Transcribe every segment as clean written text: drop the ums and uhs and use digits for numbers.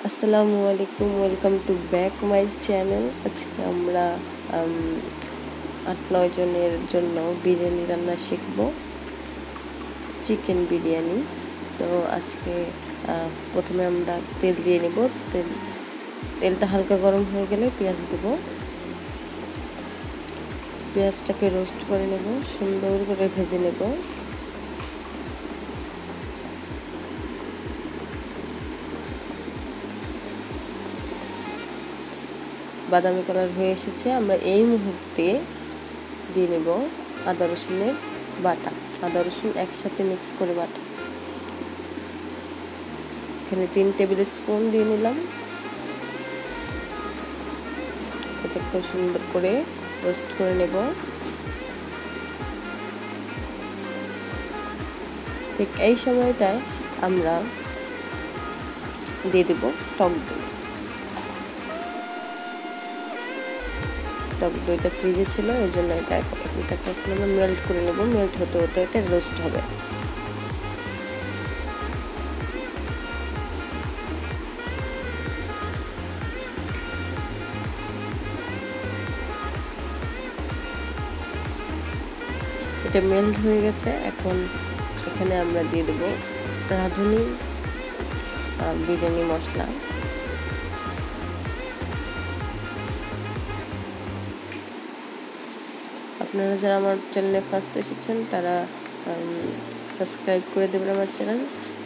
আসসালামু আলাইকুম, welcome to back my channel. আজকে আমরা ৮-৯ জনের জন্য বিরিয়ানি রান্না শিখব, চিকেন বিরিয়ানি। তো আজকে প্রথমে আমরা তেল দিয়ে নেব। তেলটা হালকা গরম হয়ে গেলে পেঁয়াজ দেব। পেঁয়াজটাকে রোস্ট করে নেব, সুন্দর করে ভেজে নেব। বাদামি কালার হয়ে এসেছে। আমরা এই মুহূর্তে দিয়ে নেব আদা রসুনের বাটা। আদা রসুন একসাথে মিক্স করে বাটা। এখানে 3 টেবিল স্পুন দিয়ে নিলাম। এটাকে সুন্দর করে রোস্ট করে নেব। ঠিক এই সময়টায় আমরা দিয়ে দেব টক দই। টক দইটা ফ্রিজে ছিল, এই জন্য এটাকে এখন আমরা মেল্ট করে নেব। মেল্ট হতে হতে এটা রোস্ট হবে। এটা মেল্ট হয়ে গেছে। এখন এখানে আমরা দিয়ে দেব রাঁধুনি বিরিয়ানি মশলা। আপনারা যারা আমার চ্যানেলে ফার্স্ট এসেছেন তারা সাবস্ক্রাইব করে দেবেন আমার চ্যানেল,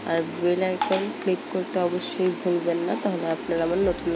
আর বেল আইকন ক্লিক করতে অবশ্যই ভুলবেন না, তাহলে আপনারা আমার নতুন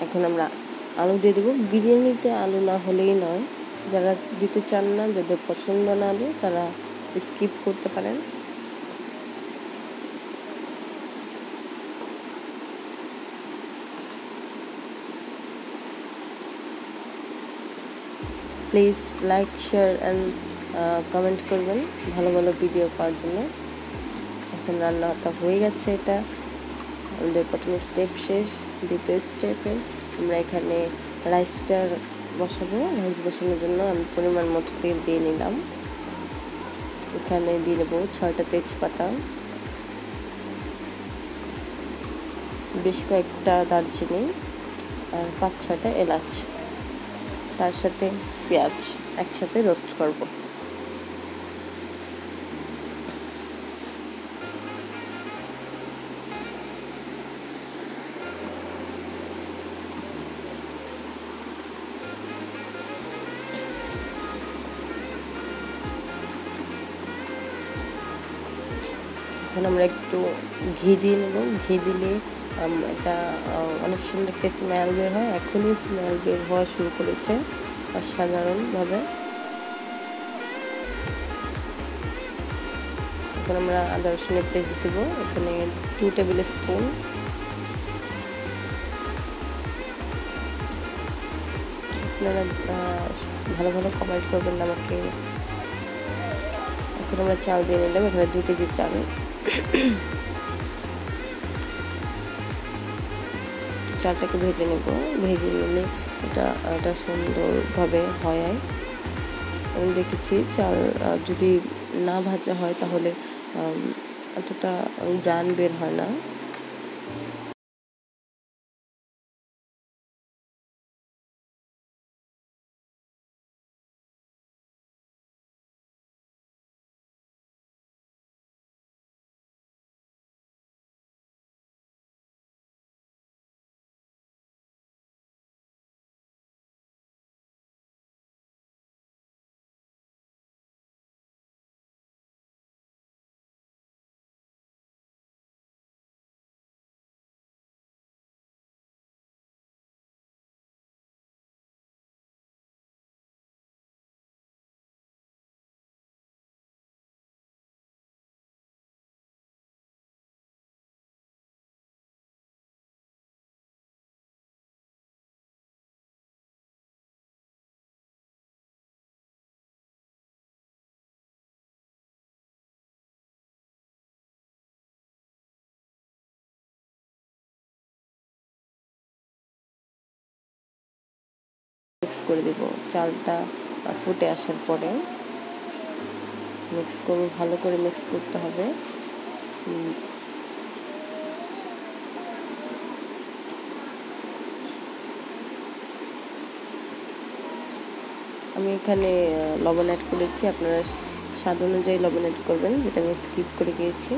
এখন আমরা আলু দিয়ে দেবো। বিরিয়ানিতে আলু না হলেই নয়। যারা দিতে চান না, যাদের পছন্দ না আলু, তারা স্কিপ করতে পারেন। Please like, share and comment করবেন ভালো ভালো ভিডিও পাওয়ার জন্য। এখন রান্নাটা হয়ে গেছে। এটা আমাদের প্রথম স্টেপ শেষ। দ্বিতীয় স্টেপে আমরা এখানে রাইসটা বসাবো। রাইস বসানোর জন্য আমি পরিমাণ মতো তেল দিয়ে নিলাম। এখানে দিয়ে নেব 6টা তেজপাতা, বেশ কয়েকটা দারচিনি আর 5-6টা এলাচ। তার সাথে পেঁয়াজ একসাথে রোস্ট করব। এখন আমরা একটু ঘি দিয়ে নেব। ঘি দিলে এটা অনেক সুন্দর একটা স্মেল বের হয়। এখনই স্মেল বের হওয়া শুরু করেছে অসাধারণভাবে। এখন আমরা আদা রসুনের পেস্ট দেব। এখানে 2 টেবিল স্পুন। আপনারা ভালো ভালো কমেন্ট করবেন আমাকে। এখন আমরা চাল দিয়ে নিলাম। এখানে 2 কেজি চাল। চালটাকে ভেজে নেব। ভেজে নিলে এটা সুন্দরভাবে হয়। আমি দেখেছি চাল যদি না ভাজা হয় তাহলে অতটা গ্রান বের হয় না। মিক্স করে দেব। চালটা ফুটে আসার পরে মিক্স করব, ভালো করে মিক্স করতে হবে। আমি এখানে লবণ অ্যাড করেছি, আপনারা স্বাদ অনুযায়ী লবণ অ্যাড করবেন, যেটা আমি স্কিপ করে গিয়েছি।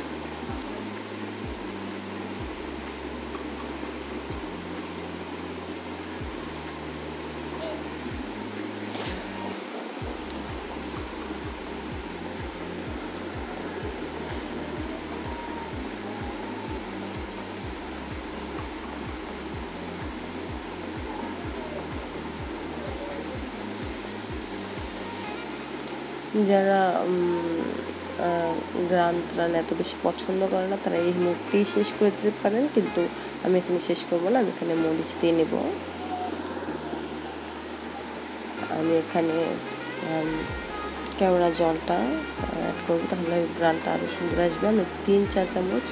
যারা গ্রান ত্রান এত বেশি পছন্দ করে না, তারা এই মুহূর্তেই শেষ করে দিতে পারেন, কিন্তু আমি এখানে শেষ করবো না। আমি এখানে মরিচ দিয়ে নেব। আমি এখানে কেওড়া জলটা অ্যাড করবো, তাহলে গ্রানটা আরও সুন্দর আসবে। আমি 3-4 চামচ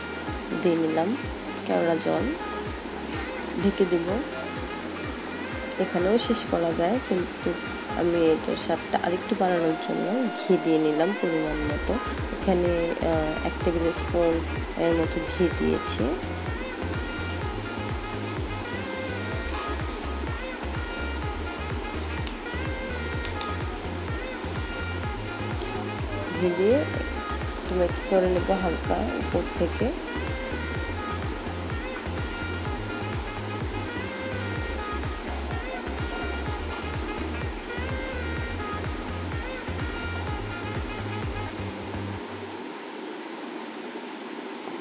দিয়ে নিলাম কেওড়া জল, ঢেকে দিব। এখানেও শেষ করা যায়, কিন্তু আমি এটার স্বাদটা আরেকটু বাড়ানোর জন্য ঘি দিয়ে নিলাম পরিমাণ মতো। এখানে 1 টেবিল স্পুন এর মতো ঘি দিয়েছি। ঘি দিয়ে একটু মিক্স করে নেব হালকা উপর থেকে।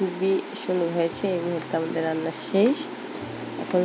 খুবই সুন্দর হয়েছে। এই মুহূর্তে আমাদের রান্না শেষ। এখন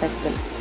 থাকবেন।